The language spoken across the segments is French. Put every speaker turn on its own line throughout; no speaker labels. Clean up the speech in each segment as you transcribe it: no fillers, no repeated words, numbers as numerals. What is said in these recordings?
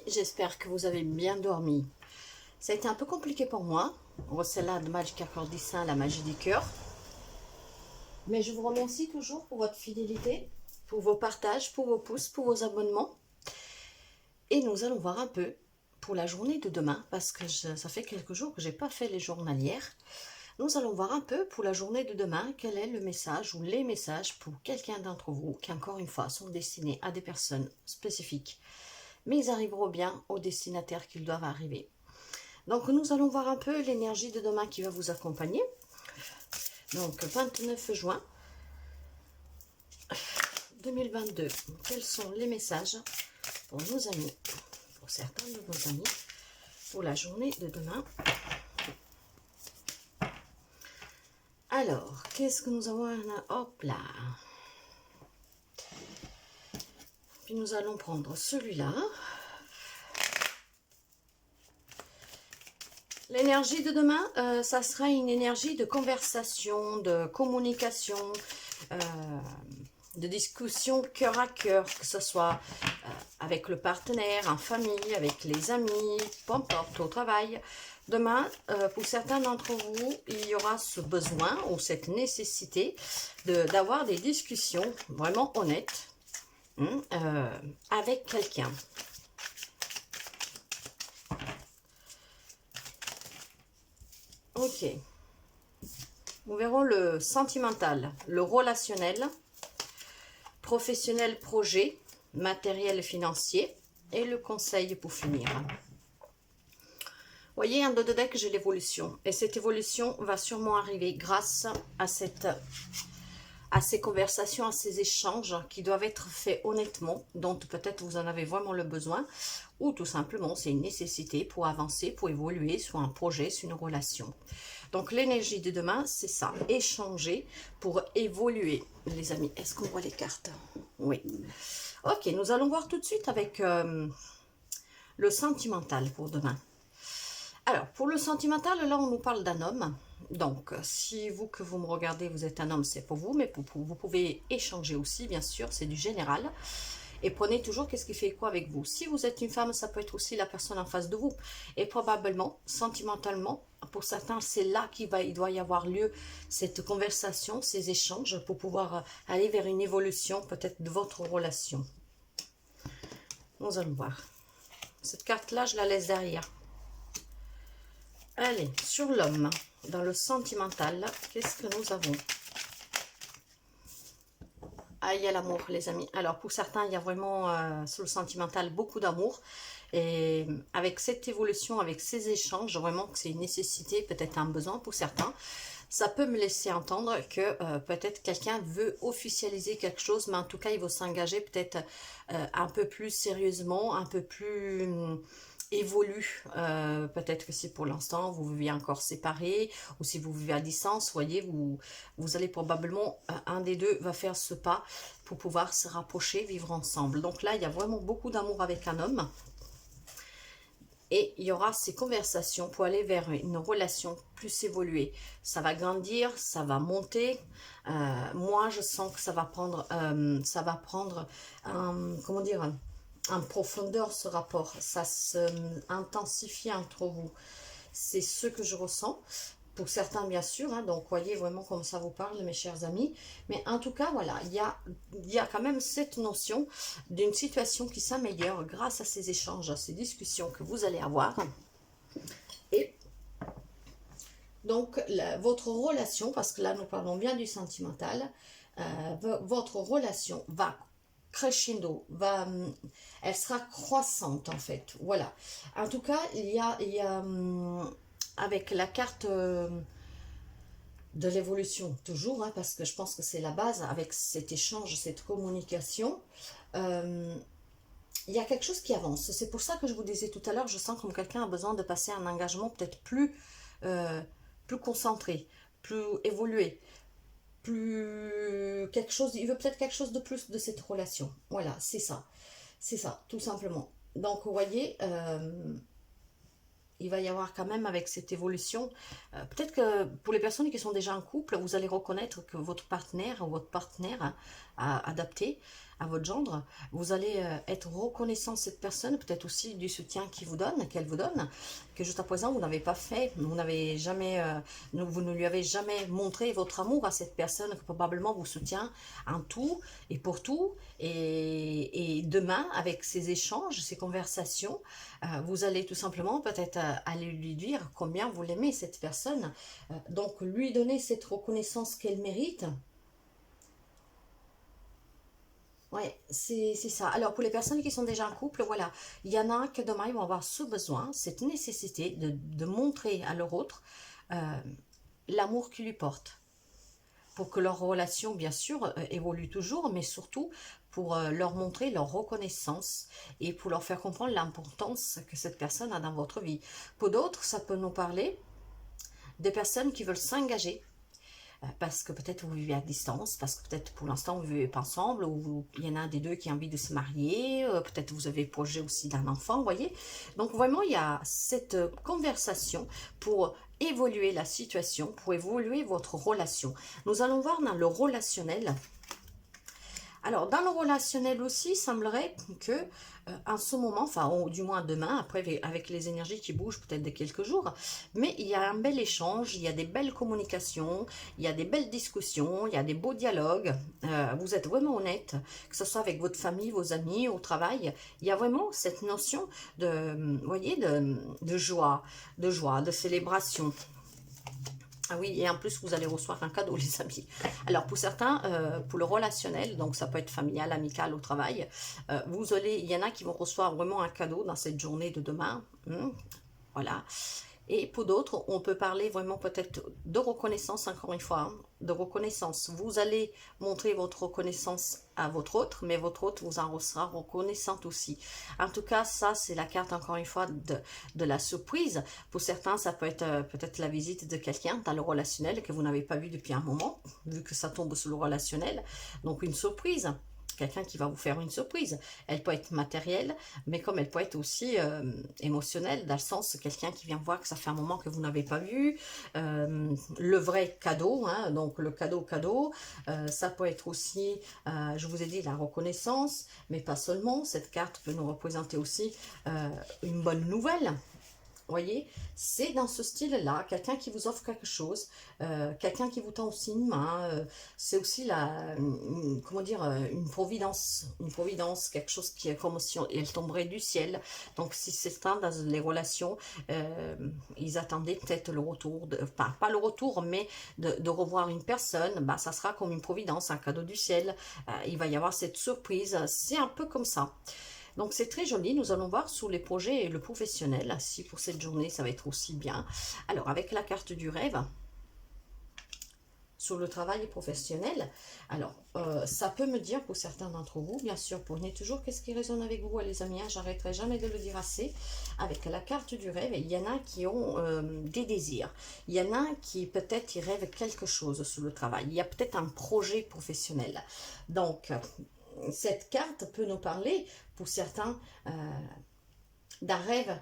j'espère que vous avez bien dormi. Ça a été un peu compliqué pour moi. C'est là de Magic Accordissin, la magie du cœur. Mais je vous remercie toujours pour votre fidélité, pour vos partages, pour vos pouces, pour vos abonnements. Et nous allons voir un peu pour la journée de demain, parce que ça fait quelques jours que je n'ai pas fait les journalières. Nous allons voir un peu pour la journée de demain, quel est le message ou les messages pour quelqu'un d'entre vous qui, encore une fois, sont destinés à des personnes spécifiques. Mais ils arriveront bien aux destinataires qu'ils doivent arriver. Donc, nous allons voir un peu l'énergie de demain qui va vous accompagner. Donc, 29 juin 2022. Quels sont les messages pour nos amis, pour certains de nos amis, pour la journée de demain? Alors, qu'est-ce que nous avons? Hop là. Puis nous allons prendre celui-là. L'énergie de demain, ça sera une énergie de conversation, de communication, de discussion cœur à cœur, que ce soit avec le partenaire, en famille, avec les amis, peu importe, au travail. Demain, pour certains d'entre vous, il y aura ce besoin ou cette nécessité d'avoir des discussions vraiment honnêtes avec quelqu'un. Ok. Nous verrons le sentimental, le relationnel, professionnel, projet, matériel, financier et le conseil pour finir. Voyez, en dos de deck, j'ai l'évolution. Et cette évolution va sûrement arriver grâce à ces conversations, à ces échanges qui doivent être faits honnêtement, dont peut-être vous en avez vraiment le besoin, ou tout simplement c'est une nécessité pour avancer, pour évoluer sur un projet, sur une relation. Donc l'énergie de demain, c'est ça, échanger pour évoluer, les amis. Est-ce qu'on voit les cartes? Oui. Ok, nous allons voir tout de suite avec le sentimental pour demain. Alors, pour le sentimental, là, on nous parle d'un homme. Donc, si vous que vous me regardez, vous êtes un homme, c'est pour vous, mais vous pouvez échanger aussi, bien sûr, c'est du général. Et prenez toujours qu'est-ce qui fait quoi avec vous. Si vous êtes une femme, ça peut être aussi la personne en face de vous. Et probablement, sentimentalement, pour certains, c'est là qu'il doit y avoir lieu cette conversation, ces échanges, pour pouvoir aller vers une évolution peut-être de votre relation. Nous allons voir. Cette carte-là, je la laisse derrière. Allez, sur l'homme, dans le sentimental, qu'est-ce que nous avons? Ah, il y a l'amour, les amis. Alors, pour certains, il y a vraiment, sur le sentimental, beaucoup d'amour. Et avec cette évolution, avec ces échanges, vraiment que c'est une nécessité, peut-être un besoin pour certains. Ça peut me laisser entendre que peut-être quelqu'un veut officialiser quelque chose, mais en tout cas, il veut s'engager peut-être un peu plus sérieusement, un peu plus évolue. Peut-être que si pour l'instant vous vivez encore séparés, ou si vous vivez à distance, voyez, vous allez probablement, un des deux va faire ce pas pour pouvoir se rapprocher, vivre ensemble. Donc là, il y a vraiment beaucoup d'amour avec un homme. Et il y aura ces conversations pour aller vers une relation plus évoluée. Ça va grandir, ça va monter. Moi, je sens que ça va prendre comment dire, en profondeur ce rapport. Ça s'intensifie entre vous. C'est ce que je ressens. Pour certains, bien sûr, hein, donc voyez vraiment comme ça vous parle, mes chers amis. Mais en tout cas, voilà, il y a quand même cette notion d'une situation qui s'améliore grâce à ces échanges, à ces discussions que vous allez avoir. Et donc, votre relation, parce que là, nous parlons bien du sentimental, votre relation va crescendo, elle sera croissante, en fait. Voilà. En tout cas, il y a avec la carte de l'évolution, toujours, hein, parce que je pense que c'est la base, avec cet échange, cette communication, il y a quelque chose qui avance. C'est pour ça que je vous disais tout à l'heure, je sens comme quelqu'un a besoin de passer un engagement peut-être plus concentré, plus évolué, plus quelque chose, il veut peut-être quelque chose de plus de cette relation. Voilà, c'est ça, tout simplement. Donc, vous voyez, il va y avoir quand même avec cette évolution, peut-être que pour les personnes qui sont déjà en couple, vous allez reconnaître que votre partenaire ou votre partenaire a adapté, à votre gendre, vous allez être reconnaissant de cette personne, peut-être aussi du soutien qu'elle vous donne, que jusqu'à présent vous n'avez pas fait, vous n'avez jamais, vous ne lui avez jamais montré votre amour à cette personne qui probablement vous soutient en tout et pour tout. Et demain, avec ces échanges, ces conversations, vous allez tout simplement peut-être aller lui dire combien vous l'aimez cette personne, donc lui donner cette reconnaissance qu'elle mérite. Ouais, c'est ça. Alors, pour les personnes qui sont déjà en couple, voilà, il y en a que demain, ils vont avoir ce besoin, cette nécessité de montrer à leur autre euh, l'amour qu'ils lui portent. Pour que leur relation, bien sûr, évolue toujours, mais surtout pour leur montrer leur reconnaissance et pour leur faire comprendre l'importance que cette personne a dans votre vie. Pour d'autres, ça peut nous parler des personnes qui veulent s'engager parce que peut-être vous vivez à distance, parce que peut-être pour l'instant vous ne vivez pas ensemble, ou il y en a un des deux qui a envie de se marier, peut-être vous avez projet aussi d'un enfant, vous voyez. Donc vraiment, il y a cette conversation pour évoluer la situation, pour évoluer votre relation. Nous allons voir dans le relationnel. Alors, dans le relationnel aussi, il semblerait que en ce moment, enfin, ou du moins demain, après, avec les énergies qui bougent peut-être de quelques jours, mais il y a un bel échange, il y a des belles communications, il y a des belles discussions, il y a des beaux dialogues, vous êtes vraiment honnête, que ce soit avec votre famille, vos amis, au travail, il y a vraiment cette notion de, vous voyez, de joie, de célébration. Ah oui, et en plus, vous allez recevoir un cadeau, les amis. Alors, pour certains, pour le relationnel, donc ça peut être familial, amical, au travail, il y en a qui vont recevoir vraiment un cadeau dans cette journée de demain. Voilà. Et pour d'autres, on peut parler vraiment peut-être de reconnaissance, encore une fois, hein, de reconnaissance. Vous allez montrer votre reconnaissance à votre autre, mais votre autre vous en sera reconnaissante aussi. En tout cas, ça, c'est la carte, encore une fois, de la surprise. Pour certains, ça peut être peut-être la visite de quelqu'un dans le relationnel que vous n'avez pas vu depuis un moment, vu que ça tombe sur le relationnel. Donc, une surprise. Quelqu'un qui va vous faire une surprise. Elle peut être matérielle, mais comme elle peut être aussi émotionnelle, dans le sens quelqu'un qui vient voir que ça fait un moment que vous n'avez pas vu, le vrai cadeau, hein, donc le cadeau, ça peut être aussi, je vous ai dit, la reconnaissance, mais pas seulement, cette carte peut nous représenter aussi une bonne nouvelle. Voyez, c'est dans ce style-là, quelqu'un qui vous offre quelque chose, quelqu'un qui vous tend aussi une main, c'est aussi comment dire, une providence, quelque chose qui est comme si elle tomberait du ciel. Donc si c'est dans les relations, ils attendaient peut-être le retour, pas le retour, mais de revoir une personne, bah, ça sera comme une providence, un cadeau du ciel, il va y avoir cette surprise, c'est un peu comme ça. Donc c'est très joli, nous allons voir sur les projets et le professionnel, si pour cette journée ça va être aussi bien. Alors avec la carte du rêve, sur le travail professionnel, alors ça peut me dire pour certains d'entre vous, bien sûr, prenez toujours qu'est-ce qui résonne avec vous les amis, hein, j'arrêterai jamais de le dire assez. Avec la carte du rêve, il y en a qui ont des désirs, il y en a qui peut-être ils rêvent quelque chose sur le travail, il y a peut-être un projet professionnel. Donc cette carte peut nous parler, pour certains, d'un rêve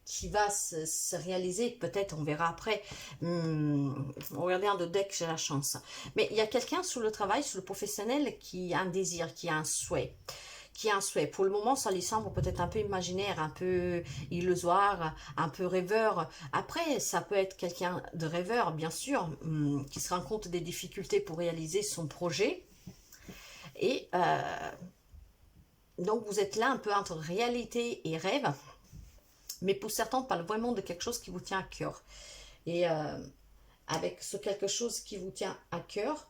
qui va se réaliser, peut-être on verra après, regardez un de deck, j'ai la chance. Mais il y a quelqu'un sur le travail, sur le professionnel, qui a un désir, qui a un souhait. Pour le moment, ça lui semble peut-être un peu imaginaire, un peu illusoire, un peu rêveur. Après, ça peut être quelqu'un de rêveur, bien sûr, qui se rend compte des difficultés pour réaliser son projet. Et donc, vous êtes là un peu entre réalité et rêve. Mais pour certains, on parle vraiment de quelque chose qui vous tient à cœur. Et avec ce quelque chose qui vous tient à cœur,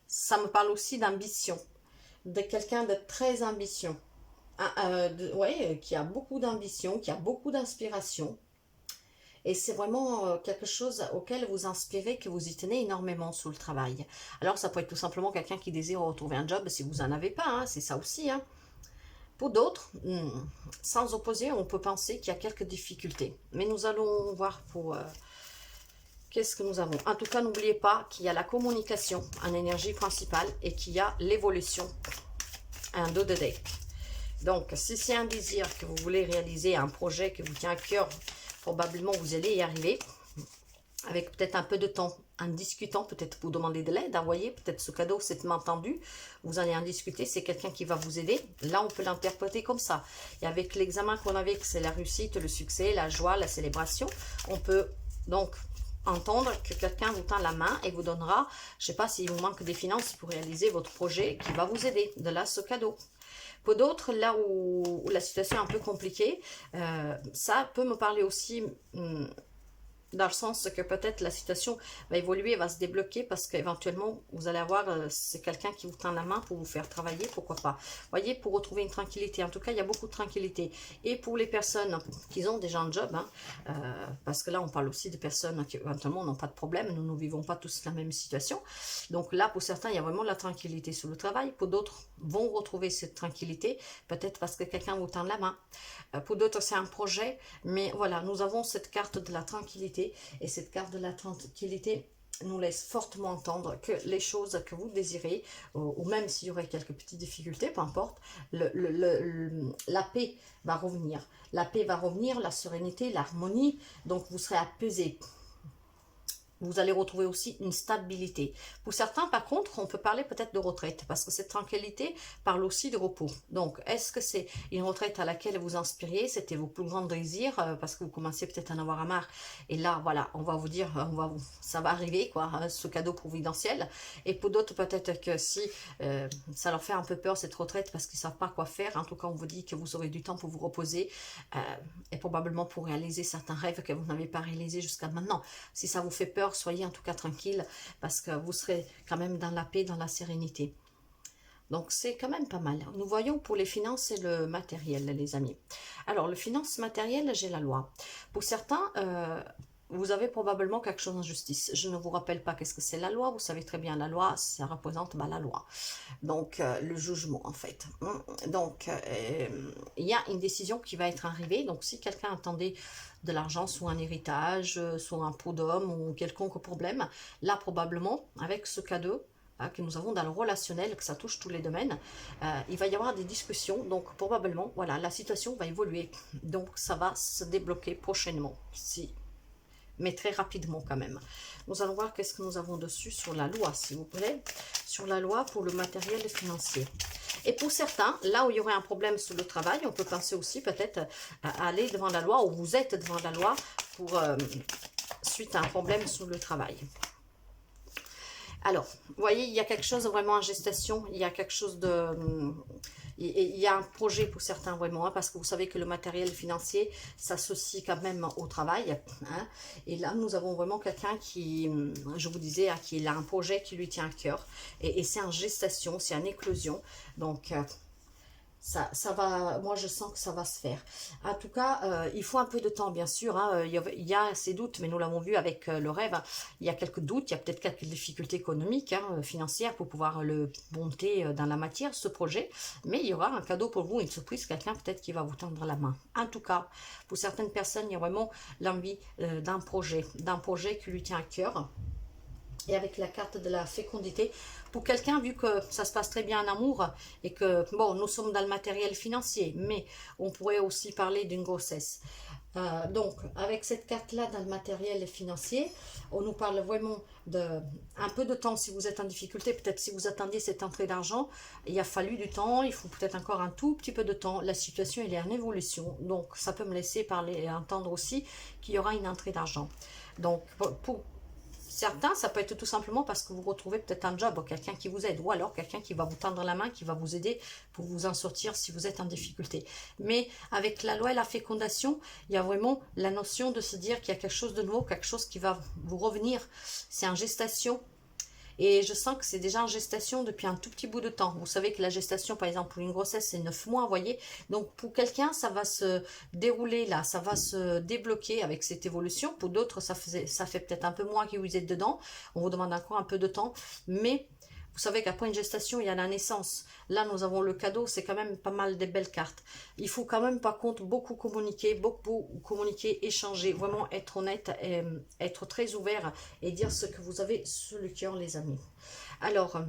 ça me parle aussi d'ambition. De quelqu'un de très ambitieux. Ouais, qui a beaucoup d'ambition, qui a beaucoup d'inspiration. Et c'est vraiment quelque chose auquel vous inspirez, que vous y tenez énormément sur le travail. Alors, ça peut être tout simplement quelqu'un qui désire retrouver un job si vous n'en avez pas, hein, c'est ça aussi. Hein. Pour d'autres, sans opposer, on peut penser qu'il y a quelques difficultés. Mais nous allons voir pour qu'est-ce que nous avons. En tout cas, n'oubliez pas qu'il y a la communication en énergie principale et qu'il y a l'évolution, un dos de deck. Donc, si c'est un désir que vous voulez réaliser, un projet qui vous tient à cœur, probablement vous allez y arriver. avec peut-être un peu de temps, en discutant, peut-être vous demander de l'aide, vous voyez, peut-être ce cadeau, c'est main tendue, vous allez en discuter, c'est quelqu'un qui va vous aider. Là, on peut l'interpréter comme ça. Et avec l'examen qu'on avait, que c'est la réussite, le succès, la joie, la célébration, on peut donc entendre que quelqu'un vous tend la main et vous donnera, je ne sais pas s'il vous manque des finances pour réaliser votre projet, qui va vous aider. De là, ce cadeau. Pour d'autres, là où la situation est un peu compliquée, ça peut me parler aussi dans le sens que peut-être la situation va évoluer, va se débloquer parce qu'éventuellement, vous allez avoir, c'est quelqu'un qui vous tend la main pour vous faire travailler, pourquoi pas. Voyez, pour retrouver une tranquillité. En tout cas, il y a beaucoup de tranquillité. Et pour les personnes qui ont déjà un job, hein, parce que là, on parle aussi de personnes qui éventuellement n'ont pas de problème, nous ne vivons pas tous la même situation. Donc là, pour certains, il y a vraiment de la tranquillité sur le travail. Pour d'autres, vont retrouver cette tranquillité, peut-être parce que quelqu'un vous tend la main. Pour d'autres, c'est un projet, mais voilà, nous avons cette carte de la tranquillité. Et cette carte de la tranquillité nous laisse fortement entendre que les choses que vous désirez, ou même s'il y aurait quelques petites difficultés, peu importe, la paix va revenir. La paix va revenir, la sérénité, l'harmonie, donc vous serez apaisé. Vous allez retrouver aussi une stabilité. Pour certains, par contre, on peut parler peut-être de retraite, parce que cette tranquillité parle aussi de repos. Donc, est-ce que c'est une retraite à laquelle vous inspiriez, c'était vos plus grands désirs, parce que vous commencez peut-être à en avoir marre, et là, voilà, on va vous dire, ça va arriver, quoi, hein, ce cadeau providentiel. Et pour d'autres, peut-être que si ça leur fait un peu peur, cette retraite, parce qu'ils ne savent pas quoi faire, en tout cas, on vous dit que vous aurez du temps pour vous reposer, et probablement pour réaliser certains rêves que vous n'avez pas réalisés jusqu'à maintenant. Si ça vous fait peur, soyez en tout cas tranquille parce que vous serez quand même dans la paix, dans la sérénité. Donc c'est quand même pas mal. Nous voyons pour les finances et le matériel, les amis. Alors le finance matériel, j'ai la loi. Pour certains, vous avez probablement quelque chose en justice. Je ne vous rappelle pas qu'est-ce que c'est la loi. Vous savez très bien la loi, ça représente la loi. Donc le jugement en fait. Donc il y a une décision qui va être arrivée. Donc si quelqu'un attendait de l'argent soit un héritage, soit un pot d'homme ou quelconque problème, là probablement avec ce cadeau que nous avons dans le relationnel, que ça touche tous les domaines, il va y avoir des discussions, donc probablement, voilà, la situation va évoluer, donc ça va se débloquer prochainement, si, mais très rapidement quand même. Nous allons voir qu'est-ce que nous avons dessus sur la loi, s'il vous plaît, sur la loi pour le matériel financier. Et pour certains, là où il y aurait un problème sur le travail, on peut penser aussi peut-être à aller devant la loi, ou vous êtes devant la loi pour suite à un problème sur le travail. Alors, vous voyez, il y a quelque chose vraiment en gestation, il y a quelque chose de... Il y a un projet pour certains vraiment, hein, parce que vous savez que le matériel financier s'associe quand même au travail. Hein, et là, nous avons vraiment quelqu'un qui, je vous disais, hein, qui a un projet qui lui tient à cœur. Et c'est en gestation, c'est en éclosion. Donc... ça va, moi je sens que ça va se faire. En tout cas, il faut un peu de temps, bien sûr. Hein, il y a ces doutes, mais nous l'avons vu avec le rêve. Hein, il y a quelques doutes, il y a peut-être quelques difficultés économiques, hein, financières pour pouvoir le monter dans la matière, ce projet. Mais il y aura un cadeau pour vous, une surprise, quelqu'un peut-être qui va vous tendre la main. En tout cas, pour certaines personnes, il y a vraiment l'envie d'un projet qui lui tient à cœur. Et avec la carte de la fécondité, pour quelqu'un, vu que ça se passe très bien en amour, et que, bon, nous sommes dans le matériel financier, mais on pourrait aussi parler d'une grossesse. Donc, avec cette carte-là dans le matériel financier, on nous parle vraiment de un peu de temps si vous êtes en difficulté. Peut-être si vous attendiez cette entrée d'argent, il a fallu du temps, il faut peut-être encore un tout petit peu de temps. La situation, elle est en évolution, donc ça peut me laisser parler, entendre aussi qu'il y aura une entrée d'argent. Donc, pour certains, ça peut être tout simplement parce que vous retrouvez peut-être un job, quelqu'un qui vous aide, ou alors quelqu'un qui va vous tendre la main, qui va vous aider pour vous en sortir si vous êtes en difficulté. Mais avec la loi et la fécondation, il y a vraiment la notion de se dire qu'il y a quelque chose de nouveau, quelque chose qui va vous revenir. C'est en gestation. Et je sens que c'est déjà en gestation depuis un tout petit bout de temps. Vous savez que la gestation, par exemple, pour une grossesse, c'est 9 mois, vous voyez. Donc, pour quelqu'un, ça va se dérouler là, ça va se débloquer avec cette évolution. Pour d'autres, ça fait peut-être un peu moins que vous êtes dedans. On vous demande encore un peu de temps. Mais vous savez qu'après une gestation, il y a la naissance. Là, nous avons le cadeau, c'est quand même pas mal des belles cartes. Il faut quand même, par contre, beaucoup communiquer, échanger, vraiment être honnête, et être très ouvert et dire ce que vous avez sur le cœur, les amis. Alors,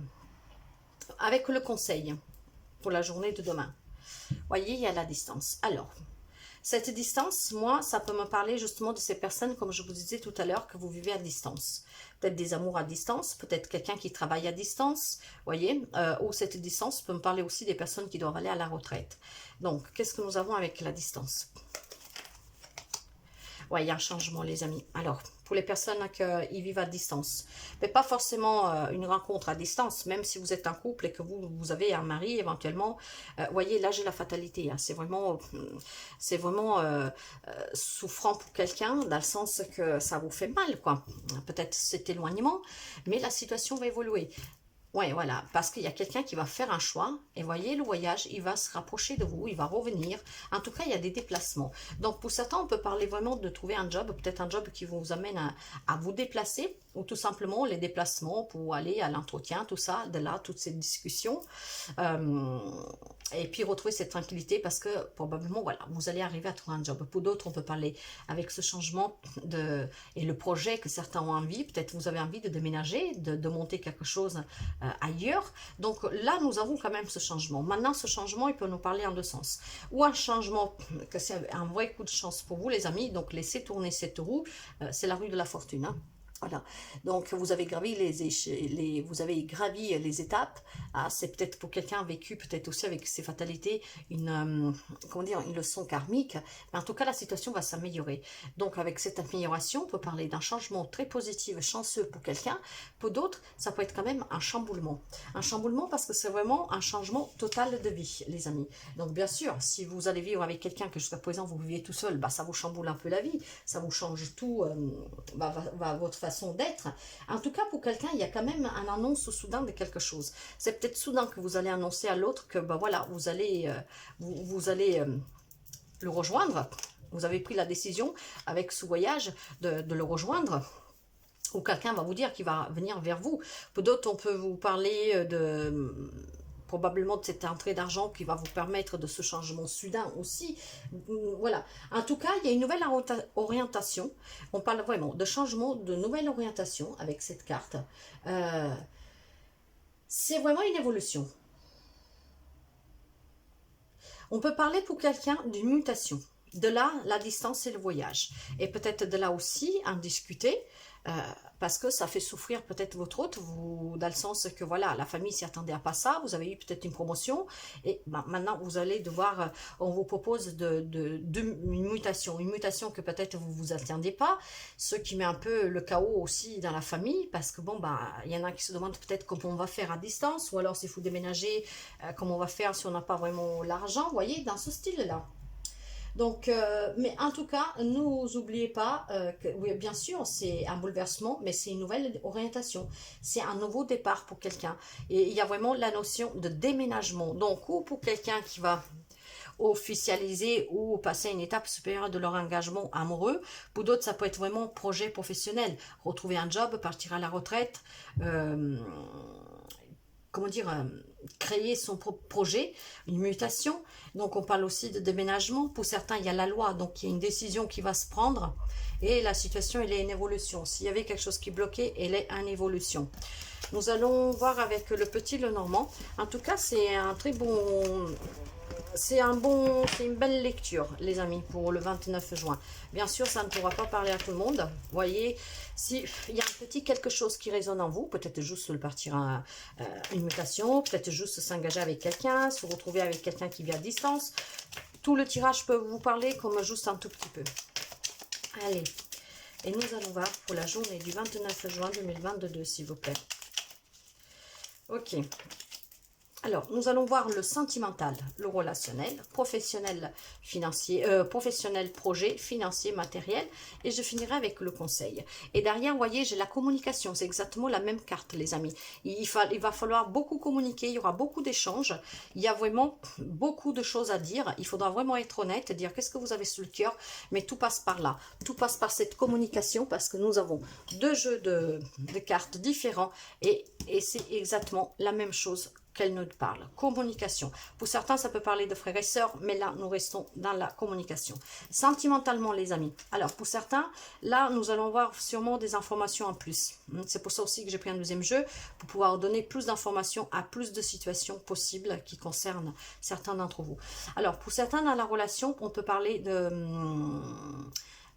avec le conseil pour la journée de demain, voyez, il y a la distance. Alors, Cette distance, moi, ça peut me parler justement de ces personnes, comme je vous disais tout à l'heure, que vous vivez à distance. Peut-être des amours à distance, peut-être quelqu'un qui travaille à distance, voyez, ou cette distance peut me parler aussi des personnes qui doivent aller à la retraite. Donc, qu'est-ce que nous avons avec la distance? Ouais, il y a un changement, les amis. Alors, pour les personnes qui vivent à distance, mais pas forcément une rencontre à distance, même si vous êtes un couple et que vous avez un mari éventuellement, voyez, là j'ai la fatalité, hein. C'est vraiment souffrant pour quelqu'un, dans le sens que ça vous fait mal, quoi. Peut-être cet éloignement, mais la situation va évoluer. Oui, voilà, parce qu'il y a quelqu'un qui va faire un choix, et voyez, le voyage, il va se rapprocher de vous, il va revenir. En tout cas, il y a des déplacements. Donc, pour certains, on peut parler vraiment de trouver un job, peut-être un job qui vous amène à vous déplacer, ou tout simplement les déplacements pour aller à l'entretien, tout ça, de là, toutes ces discussions. Et puis, retrouver cette tranquillité, parce que probablement, voilà, vous allez arriver à trouver un job. Pour d'autres, on peut parler avec ce changement et le projet que certains ont envie. Peut-être vous avez envie de déménager, de monter quelque chose ailleurs. Donc là, nous avons quand même ce changement. Maintenant, ce changement, il peut nous parler en deux sens. Ou un changement, que c'est un vrai coup de chance pour vous, les amis. Donc, laissez tourner cette roue. C'est la rue de la fortune, hein. Voilà, donc vous avez gravi vous avez gravi les étapes. Ah, c'est peut-être pour quelqu'un vécu peut-être aussi avec ses fatalités comment dire, une leçon karmique. Mais en tout cas, la situation va s'améliorer. Donc avec cette amélioration, on peut parler d'un changement très positif, chanceux pour quelqu'un. Pour d'autres, ça peut être quand même un chamboulement. Un chamboulement parce que c'est vraiment un changement total de vie, les amis. Donc bien sûr, si vous allez vivre avec quelqu'un que jusqu'à présent vous viviez tout seul, bah, ça vous chamboule un peu la vie. Ça vous change tout, votre façon d'être. En tout cas, pour quelqu'un, il y a quand même un annonce soudain de quelque chose. C'est peut-être soudain que vous allez annoncer à l'autre que bah voilà, vous allez le rejoindre. Vous avez pris la décision avec ce voyage de le rejoindre. Ou quelqu'un va vous dire qu'il va venir vers vous. Pour d'autres, on peut vous parler probablement de cette entrée d'argent qui va vous permettre de ce changement soudain aussi. Voilà. En tout cas, il y a une nouvelle orientation. On parle vraiment de changement, de nouvelle orientation avec cette carte. C'est vraiment une évolution. On peut parler pour quelqu'un d'une mutation. De là, la distance et le voyage. Et peut-être de là aussi, en discuter, parce que ça fait souffrir peut-être votre hôte, dans le sens que voilà, la famille s'y attendait à pas ça, vous avez eu peut-être une promotion, et ben, maintenant vous allez devoir, on vous propose une mutation que peut-être vous vous attendiez pas, ce qui met un peu le chaos aussi dans la famille, parce que bon, bah, il y en a qui se demandent peut-être comment on va faire à distance, ou alors s'il faut déménager, comment on va faire si on n'a pas vraiment l'argent, vous voyez, dans ce style-là. Donc, mais en tout cas, n'oubliez pas que, oui, bien sûr, c'est un bouleversement, mais c'est une nouvelle orientation. C'est un nouveau départ pour quelqu'un. Et il y a vraiment la notion de déménagement. Donc, ou pour quelqu'un qui va officialiser ou passer à une étape supérieure de leur engagement amoureux. Pour d'autres, ça peut être vraiment projet professionnel. Retrouver un job, partir à la retraite, comment dire, créer son propre projet, une mutation. Donc on parle aussi de déménagement. Pour certains, il y a la loi, donc il y a une décision qui va se prendre et la situation, elle est en évolution. S'il y avait quelque chose qui bloquait, elle est en évolution. Nous allons voir avec le petit Lenormand. En tout cas, c'est un très bon... C'est une belle lecture, les amis, pour le 29 juin. Bien sûr, ça ne pourra pas parler à tout le monde. Vous voyez, s'il y a un petit quelque chose qui résonne en vous, peut-être juste le partir à une mutation, peut-être juste s'engager avec quelqu'un, se retrouver avec quelqu'un qui vit à distance. Tout le tirage peut vous parler comme juste un tout petit peu. Allez, et nous allons voir pour la journée du 29 juin 2022, s'il vous plaît. Ok. Alors, nous allons voir le sentimental, le relationnel, professionnel, financier, professionnel, projet, financier, matériel. Et je finirai avec le conseil. Et derrière, vous voyez, j'ai la communication. C'est exactement la même carte, les amis. Il va falloir beaucoup communiquer. Il y aura beaucoup d'échanges. Il y a vraiment beaucoup de choses à dire. Il faudra vraiment être honnête, dire qu'est-ce que vous avez sur le cœur. Mais tout passe par là. Tout passe par cette communication parce que nous avons deux jeux de cartes différents. Et c'est exactement la même chose qu'elle nous parle. Communication. Pour certains, ça peut parler de frères et sœurs, mais là, nous restons dans la communication. Sentimentalement, les amis. Alors, pour certains, là, nous allons voir sûrement des informations en plus. C'est pour ça aussi que j'ai pris un deuxième jeu, pour pouvoir donner plus d'informations à plus de situations possibles qui concernent certains d'entre vous. Alors, pour certains, dans la relation, on peut parler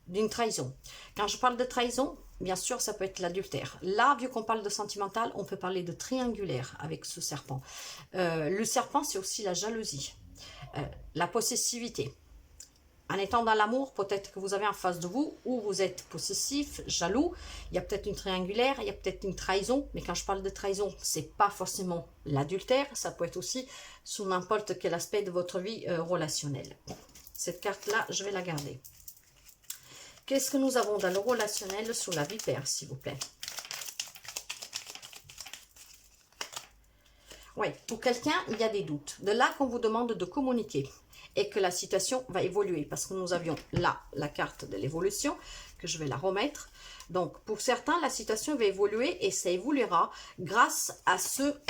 d'une trahison. Quand je parle de trahison, bien sûr, ça peut être l'adultère. Là, vu qu'on parle de sentimental, on peut parler de triangulaire avec ce serpent. Le serpent, c'est aussi la jalousie, la possessivité. En étant dans l'amour, peut-être que vous avez en face de vous, où vous êtes possessif, jaloux, il y a peut-être une triangulaire, il y a peut-être une trahison, mais quand je parle de trahison, c'est pas forcément l'adultère, ça peut être aussi sous n'importe quel aspect de votre vie relationnelle. Cette carte-là, je vais la garder. Qu'est-ce que nous avons dans le relationnel sous la vipère, s'il vous plaît? Oui, pour quelqu'un, il y a des doutes. De là qu'on vous demande de communiquer et que la situation va évoluer. Parce que nous avions là la carte de l'évolution, que je vais la remettre. Donc, pour certains, la situation va évoluer et ça évoluera grâce à cette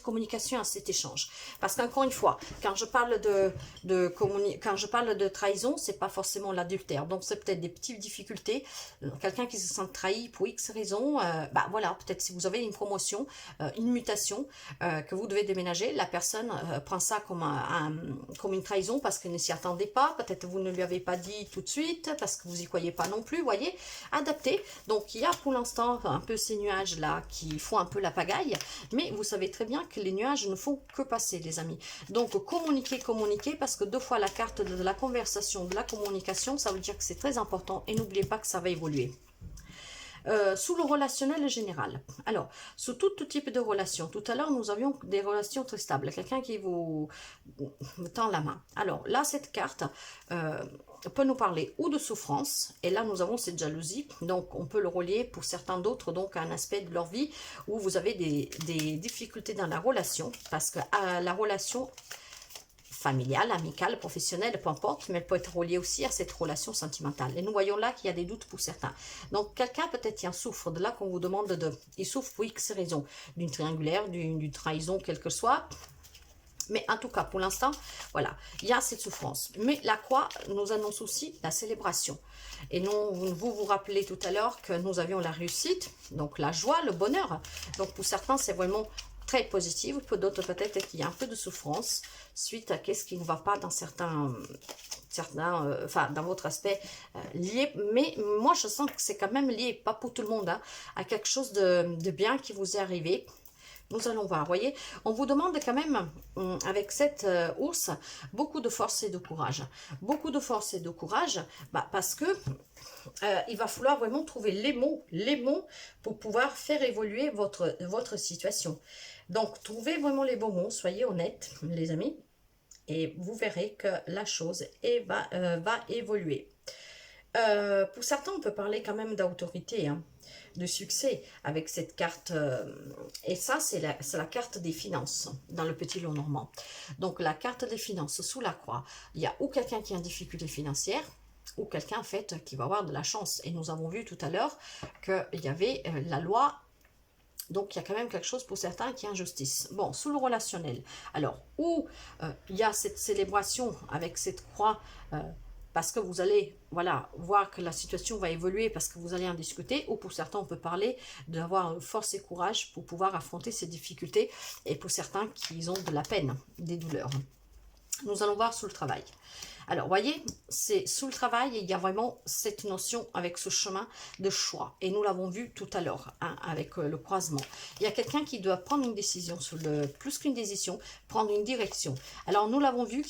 communication, à cet échange. Parce qu'encore une fois, quand je parle de trahison, c'est pas forcément l'adultère. Donc, c'est peut-être des petites difficultés. Quelqu'un qui se sent trahi pour X raison, voilà, peut-être si vous avez une promotion, une mutation, que vous devez déménager, la personne prend ça comme une trahison parce qu'elle ne s'y attendait pas. Peut-être vous ne lui avez pas dit tout de suite parce que vous n'y croyez pas non plus, voyez. Adapté. Donc, il y a pour l'instant un peu ces nuages-là qui font un peu la pagaille, mais vous savez très bien que les nuages ne font que passer, les amis. Donc communiquer, parce que deux fois la carte de la conversation, de la communication, ça veut dire que c'est très important et n'oubliez pas que ça va évoluer. Sous le relationnel général. Alors, sous tout type de relation. Tout à l'heure, nous avions des relations très stables. Quelqu'un qui vous tend la main. Alors, là, cette carte peut nous parler ou de souffrance. Et là, nous avons cette jalousie. Donc, on peut le relier pour certains d'autres, donc à un aspect de leur vie où vous avez des difficultés dans la relation. Parce que la relation familiale, amicale, professionnelle, peu importe, mais elle peut être reliée aussi à cette relation sentimentale. Et nous voyons là qu'il y a des doutes pour certains. Donc, quelqu'un peut-être qui en souffre, de là qu'on vous demande il souffre pour X raisons, d'une triangulaire, d'une trahison, quelle que soit. Mais en tout cas, pour l'instant, voilà, il y a cette souffrance. Mais la croix nous annonce aussi la célébration. Et vous rappelez tout à l'heure que nous avions la réussite, donc la joie, le bonheur. Donc, pour certains, c'est vraiment très positive, pour d'autres peut-être qu'il y a un peu de souffrance suite à qu'est-ce qui ne va pas dans dans votre aspect lié, mais moi je sens que c'est quand même lié, pas pour tout le monde, hein, à quelque chose de bien qui vous est arrivé. Nous allons voir, voyez, on vous demande quand même, avec cette ours, beaucoup de force et de courage. Beaucoup de force et de courage, parce que il va falloir vraiment trouver les mots pour pouvoir faire évoluer votre situation. Donc, trouvez vraiment les bons mots, soyez honnêtes, les amis, et vous verrez que la chose va évoluer. Pour certains, on peut parler quand même d'autorité, hein, de succès avec cette carte. Et ça, c'est la carte des finances dans le petit lot normand. Donc, la carte des finances sous la croix, il y a ou quelqu'un qui a une difficulté financière, ou quelqu'un en fait qui va avoir de la chance. Et nous avons vu tout à l'heure qu'il y avait la loi. Donc, il y a quand même quelque chose pour certains qui est injustice. Bon, sous le relationnel. Alors, où il y a cette célébration avec cette croix, parce que vous allez, voilà, voir que la situation va évoluer, parce que vous allez en discuter, ou pour certains, on peut parler d'avoir force et courage pour pouvoir affronter ces difficultés, et pour certains qui ont de la peine, des douleurs. Nous allons voir sous le travail. Alors, voyez, c'est sous le travail, il y a vraiment cette notion avec ce chemin de choix. Et nous l'avons vu tout à l'heure, hein, avec le croisement. Il y a quelqu'un qui doit prendre une décision, plus qu'une décision, prendre une direction. Alors, nous l'avons vu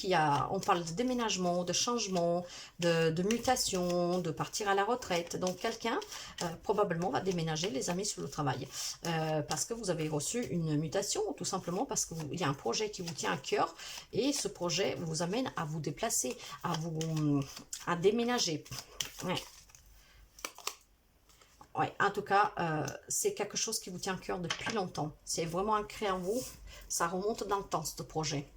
on parle de déménagement, de changement, de mutation, de partir à la retraite. Donc, quelqu'un, probablement, va déménager, les amis, sous le travail. Parce que vous avez reçu une mutation, tout simplement parce qu'il y a un projet qui vous tient à cœur. Et ce projet vous amène à vous déplacer, à déménager. Ouais, en tout cas, c'est quelque chose qui vous tient à cœur depuis longtemps. C'est vraiment ancré en vous. Ça remonte dans le temps, ce projet.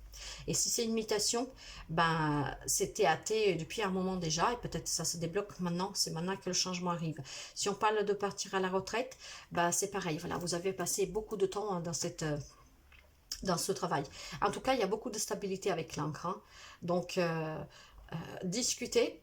Et si c'est une mutation, ben, c'était hâté depuis un moment déjà, et peut-être ça se débloque maintenant, c'est maintenant que le changement arrive. Si on parle de partir à la retraite, ben, c'est pareil, voilà, vous avez passé beaucoup de temps dans ce travail. En tout cas, il y a beaucoup de stabilité avec l'encre, hein. Donc, discuter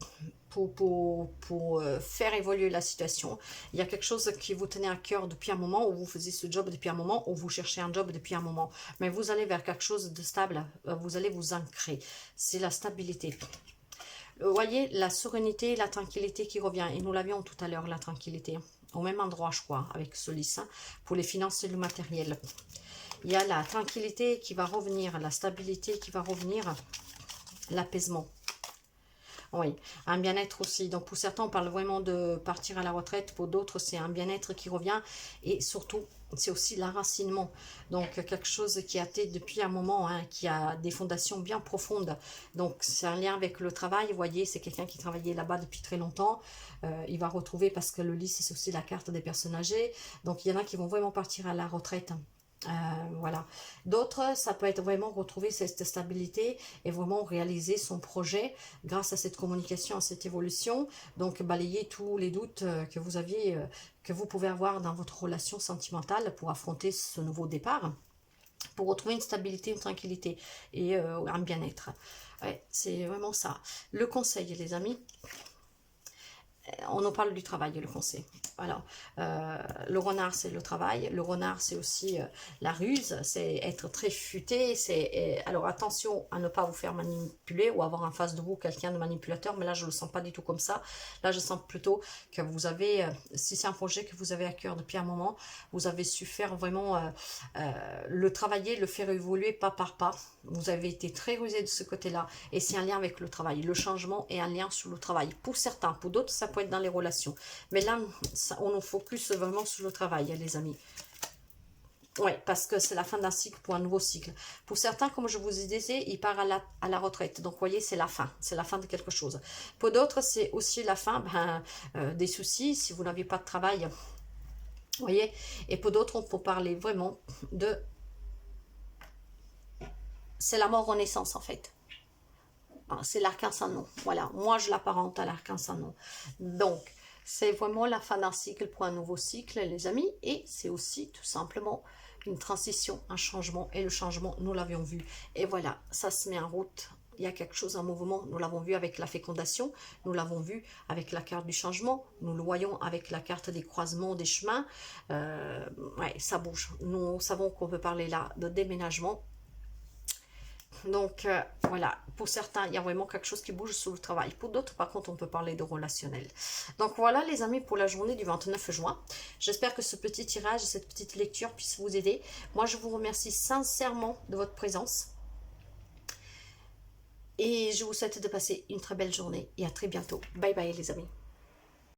pour faire évoluer la situation. Il y a quelque chose qui vous tenait à cœur depuis un moment, ou vous faisiez ce job depuis un moment, ou vous cherchez un job depuis un moment. Mais vous allez vers quelque chose de stable, vous allez vous ancrer. C'est la stabilité. Vous voyez, la sérénité, la tranquillité qui revient. Et nous l'avions tout à l'heure, la tranquillité. Au même endroit, je crois, avec ce lys, hein, pour les finances et le matériel. Il y a la tranquillité qui va revenir, la stabilité qui va revenir, l'apaisement. Oui, un bien-être aussi. Donc pour certains, on parle vraiment de partir à la retraite. Pour d'autres, c'est un bien-être qui revient. Et surtout, c'est aussi l'enracinement. Donc quelque chose qui a été depuis un moment, hein, qui a des fondations bien profondes. Donc c'est un lien avec le travail. Vous voyez, c'est quelqu'un qui travaillait là-bas depuis très longtemps. Il va retrouver, parce que le lys, c'est aussi la carte des personnes âgées. Donc il y en a qui vont vraiment partir à la retraite. Voilà. D'autres, ça peut être vraiment retrouver cette stabilité et vraiment réaliser son projet grâce à cette communication, à cette évolution. Donc, balayer tous les doutes que vous aviez, que vous pouvez avoir dans votre relation sentimentale pour affronter ce nouveau départ, pour retrouver une stabilité, une tranquillité et un bien-être. Ouais, c'est vraiment ça. Le conseil, les amis, on en parle du travail, le conseil. Alors, le renard, c'est le travail. Le renard, c'est aussi la ruse. C'est être très futé. Alors, attention à ne pas vous faire manipuler ou avoir en face de vous quelqu'un de manipulateur. Mais là, je ne le sens pas du tout comme ça. Là, je sens plutôt que vous avez, si c'est un projet que vous avez à cœur depuis un moment, vous avez su faire vraiment le travailler, le faire évoluer pas par pas. Vous avez été très rusé de ce côté-là. Et c'est un lien avec le travail. Le changement est un lien sur le travail. Pour certains, pour d'autres, ça peut être dans les relations. Mais là, on nous focus vraiment sur le travail, les amis. Oui, parce que c'est la fin d'un cycle pour un nouveau cycle. Pour certains, comme je vous disais, il part à la retraite. Donc, vous voyez, c'est la fin. C'est la fin de quelque chose. Pour d'autres, c'est aussi la fin des soucis, si vous n'avez pas de travail. Vous voyez. Et pour d'autres, on peut parler vraiment de... C'est la mort renaissance, en fait. C'est l'arc-en-ciel. Voilà, moi je l'apparente à l'arc-en-ciel. Donc, c'est vraiment la fin d'un cycle pour un nouveau cycle, les amis. Et c'est aussi tout simplement une transition, un changement. Et le changement, nous l'avions vu. Et voilà, ça se met en route. Il y a quelque chose en mouvement. Nous l'avons vu avec la fécondation. Nous l'avons vu avec la carte du changement. Nous le voyons avec la carte des croisements, des chemins. Ouais, ça bouge. Nous savons qu'on peut parler là de déménagement. Donc, voilà, pour certains, il y a vraiment quelque chose qui bouge sur le travail. Pour d'autres, par contre, on peut parler de relationnel. Donc, voilà, les amis, pour la journée du 29 juin. J'espère que ce petit tirage, cette petite lecture puisse vous aider. Moi, je vous remercie sincèrement de votre présence. Et je vous souhaite de passer une très belle journée et à très bientôt. Bye bye, les amis.